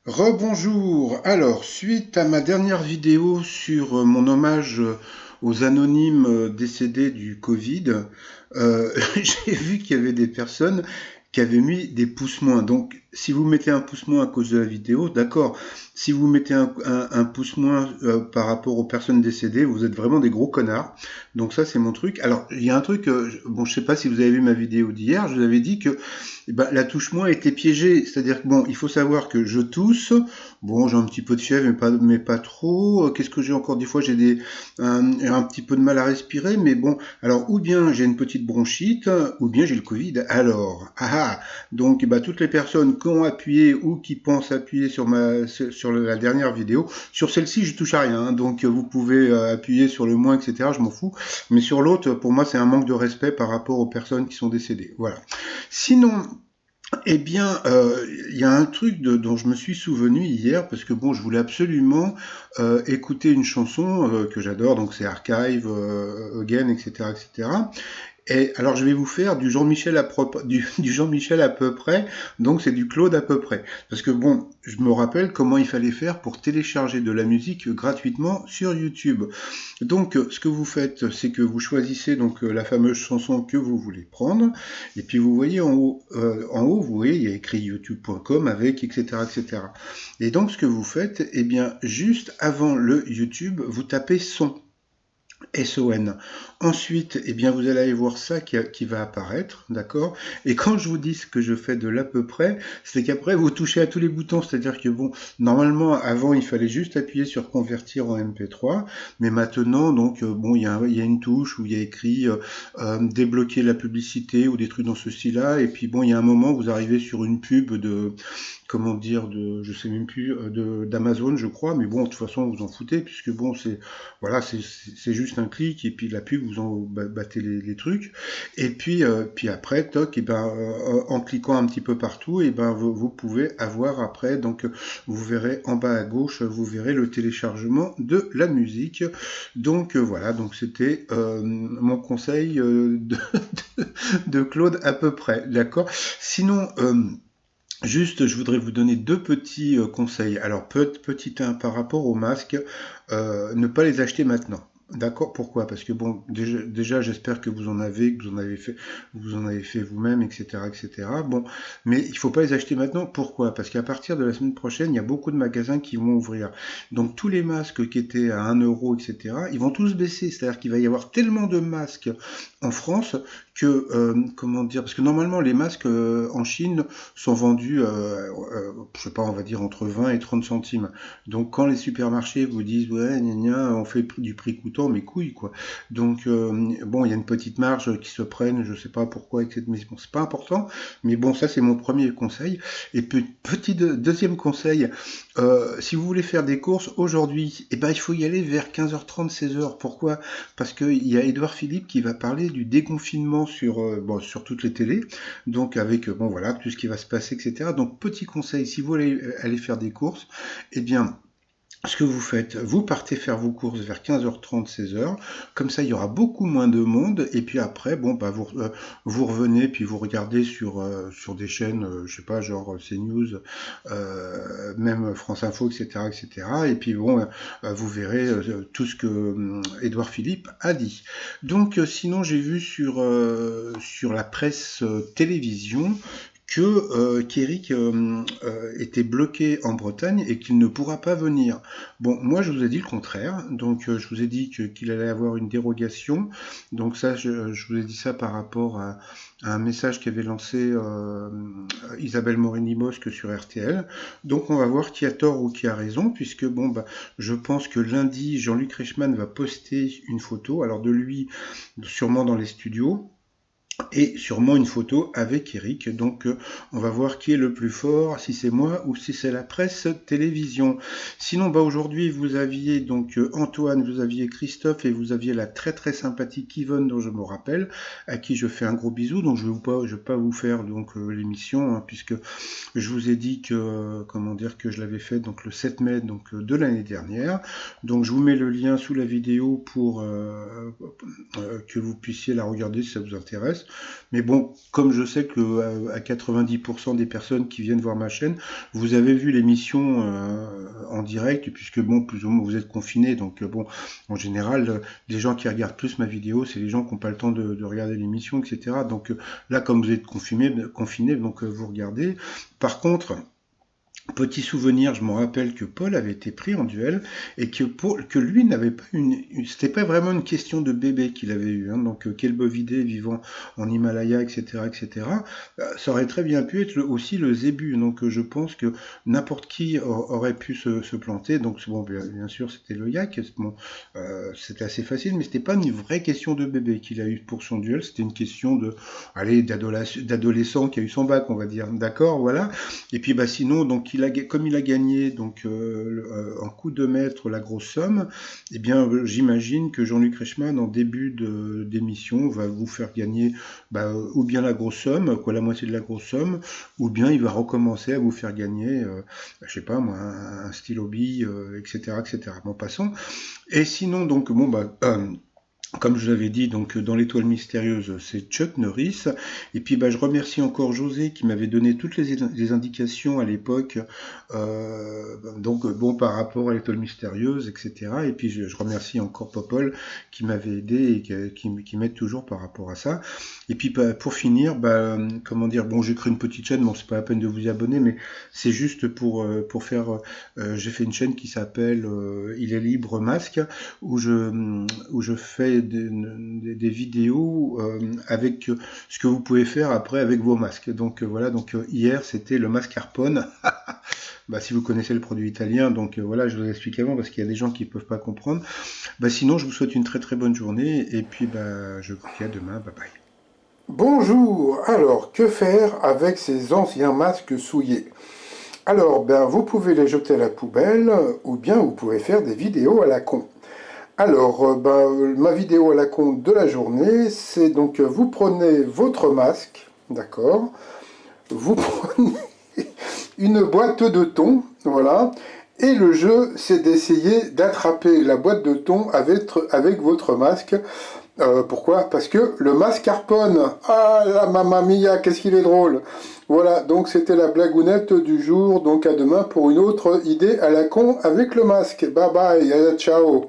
Rebonjour. Alors, suite à ma dernière vidéo sur mon hommage aux anonymes décédés du Covid, j'ai vu qu'il y avait des personnes qui avaient mis des pouces moins. Donc, si vous mettez un pouce moins à cause de la vidéo, d'accord. Si vous mettez un pouce moins par rapport aux personnes décédées, vous êtes vraiment des gros connards. Donc ça, c'est mon truc. Alors, il y a un truc, bon, je sais pas si vous avez vu ma vidéo d'hier, je vous avais dit que la touche moins était piégée. C'est-à-dire que bon, il faut savoir que je tousse. Bon, j'ai un petit peu de fièvre, mais pas trop. Qu'est-ce que j'ai encore? Des fois, j'ai un petit peu de mal à respirer, mais bon. Alors, ou bien j'ai une petite bronchite, ou bien j'ai le Covid. Alors, donc, toutes les personnes qui ont appuyé ou qui pensent appuyer sur la dernière vidéo, sur celle-ci, je touche à rien. Hein. Donc, vous pouvez appuyer sur le moins, etc. Je m'en fous. Mais sur l'autre, pour moi, c'est un manque de respect par rapport aux personnes qui sont décédées. Voilà. Sinon, eh bien, il y a un truc dont je me suis souvenu hier, parce que bon, je voulais absolument écouter une chanson que j'adore, donc c'est Archive, Again, etc., etc. Et alors je vais vous faire du Jean-Michel à peu près, donc c'est du Claude à peu près. Parce que bon, je me rappelle comment il fallait faire pour télécharger de la musique gratuitement sur YouTube. Donc ce que vous faites, c'est que vous choisissez donc la fameuse chanson que vous voulez prendre, et puis vous voyez en haut, vous voyez, il y a écrit youtube.com avec etc., etc. Et donc ce que vous faites, eh bien juste avant le YouTube, vous tapez son. SON. Ensuite, eh bien, vous allez aller voir ça qui va apparaître, d'accord. Et quand je vous dis ce que je fais de l'à peu près, c'est qu'après, vous touchez à tous les boutons. C'est-à-dire que, bon, normalement, avant, il fallait juste appuyer sur convertir en MP3. Mais maintenant, donc, bon, il y a une touche où il y a écrit débloquer la publicité ou des trucs dans ce style-là. Et puis, bon, il y a un moment, vous arrivez sur une pub comment dire, je sais même plus, d'Amazon, je crois, mais bon, de toute façon, vous en foutez, puisque bon, voilà, c'est juste un clic, et puis la pub, vous en battez les trucs, et puis après, toc, et en cliquant un petit peu partout, et vous pouvez avoir après, donc, vous verrez en bas à gauche, vous verrez le téléchargement de la musique. Donc, voilà, donc c'était mon conseil de Claude à peu près, d'accord. Sinon, juste, je voudrais vous donner deux petits conseils. Alors, petit un, par rapport aux masques, ne pas les acheter maintenant. D'accord? Pourquoi? Parce que bon, déjà, j'espère que vous en avez fait vous-même, etc., etc. Bon, mais il faut pas les acheter maintenant. Pourquoi? Parce qu'à partir de la semaine prochaine, il y a beaucoup de magasins qui vont ouvrir. Donc, tous les masques qui étaient à 1 euro, etc., ils vont tous baisser. C'est-à-dire qu'il va y avoir tellement de masques en France que, comment dire, parce que normalement, les masques en Chine sont vendus, je sais pas, on va dire entre 20 et 30 centimes. Donc quand les supermarchés vous disent ouais, gna gna, on fait du prix coûtant, mes couilles quoi. Donc bon, il y a une petite marge qui se prennent, je sais pas pourquoi, etc. Mais bon, c'est pas important. Mais bon, ça c'est mon premier conseil. Et petit deuxième conseil, si vous voulez faire des courses aujourd'hui, eh ben il faut y aller vers 15h30, 16h. Pourquoi? Parce qu'il y a Édouard Philippe qui va parler du déconfinement sur toutes les télés donc avec bon voilà tout ce qui va se passer, etc. Donc petit conseil, si vous voulez aller faire des courses, eh bien ce que vous faites, vous partez faire vos courses vers 15h30, 16h, comme ça il y aura beaucoup moins de monde, et puis après, bon, vous revenez, puis vous regardez sur des chaînes, je sais pas, genre CNews, même France Info, etc., etc., et cetera. Et puis bon, vous verrez tout ce que Édouard Philippe a dit. Donc sinon, j'ai vu sur la presse télévision, qu'Eric était bloqué en Bretagne et qu'il ne pourra pas venir. Bon, moi je vous ai dit le contraire, donc je vous ai dit qu'il allait avoir une dérogation, donc ça je vous ai dit ça par rapport à un message qu'avait lancé Isabelle Morini-Mosque sur RTL, donc on va voir qui a tort ou qui a raison, puisque bon, je pense que lundi Jean-Luc Reichmann va poster une photo, alors de lui sûrement dans les studios, et sûrement une photo avec Eric. Donc on va voir qui est le plus fort, si c'est moi ou si c'est la presse télévision. Sinon, aujourd'hui vous aviez donc Antoine, vous aviez Christophe et vous aviez la très très sympathique Yvonne dont je me rappelle, à qui je fais un gros bisou. Donc je vais pas vous faire donc l'émission hein, puisque je vous ai dit que comment dire que je l'avais fait donc le 7 mai donc de l'année dernière. Donc je vous mets le lien sous la vidéo pour que vous puissiez la regarder si ça vous intéresse. Mais bon, comme je sais que à 90% des personnes qui viennent voir ma chaîne, vous avez vu l'émission en direct, puisque bon, plus ou moins vous êtes confinés, donc bon, en général, les gens qui regardent plus ma vidéo, c'est les gens qui n'ont pas le temps de regarder l'émission, etc. Donc là, comme vous êtes confinés, donc vous regardez. Par contre, petit souvenir, je me rappelle que Paul avait été pris en duel et que lui n'avait pas c'était pas vraiment une question de bébé qu'il avait eu, hein, donc quel bovidé vivant en Himalaya, etc., etc. Ça aurait très bien pu être aussi le zébu, donc je pense que n'importe qui aurait pu se planter. Donc bon, bien sûr, c'était le yak, bon, c'était assez facile, mais c'était pas une vraie question de bébé qu'il a eu pour son duel, c'était une question d'adolescent qui a eu son bac, on va dire, d'accord, voilà. Et puis bah sinon, donc comme il a gagné donc en coup de maître la grosse somme, eh bien j'imagine que Jean-Luc Reichmann en début d'émission va vous faire gagner ou bien la grosse somme, quoi, la moitié de la grosse somme, ou bien il va recommencer à vous faire gagner, je sais pas moi, un stylo bille, etc., etc. Bon, passons. Et sinon donc bon comme je l'avais dit, donc dans l'étoile mystérieuse, c'est Chuck Norris. Et puis je remercie encore José qui m'avait donné toutes les indications à l'époque, donc bon par rapport à l'étoile mystérieuse, etc. Et puis je remercie encore Popol qui m'avait aidé et qui m'aide toujours par rapport à ça. Et puis pour finir, comment dire, bon j'ai créé une petite chaîne, bon c'est pas la peine de vous y abonner, mais c'est juste pour faire, j'ai fait une chaîne qui s'appelle Il est libre masque, où je fais des vidéos avec ce que vous pouvez faire après avec vos masques. Donc voilà, donc hier c'était le masque Harpone. Si vous connaissez le produit italien, donc voilà, je vous explique avant parce qu'il y a des gens qui ne peuvent pas comprendre. Sinon, je vous souhaite une très très bonne journée et puis je vous dis à demain. Bye bye. Bonjour, alors que faire avec ces anciens masques souillés? Alors, vous pouvez les jeter à la poubelle ou bien vous pouvez faire des vidéos à la con. Alors, ma vidéo à la con de la journée, c'est donc vous prenez votre masque, d'accord? Vous prenez une boîte de thon, voilà, et le jeu, c'est d'essayer d'attraper la boîte de thon avec votre masque. Pourquoi? Parce que le masque harponne. Ah la mamma mia, qu'est-ce qu'il est drôle. Voilà, donc c'était la blagounette du jour. Donc à demain pour une autre idée à la con avec le masque. Bye bye, ciao.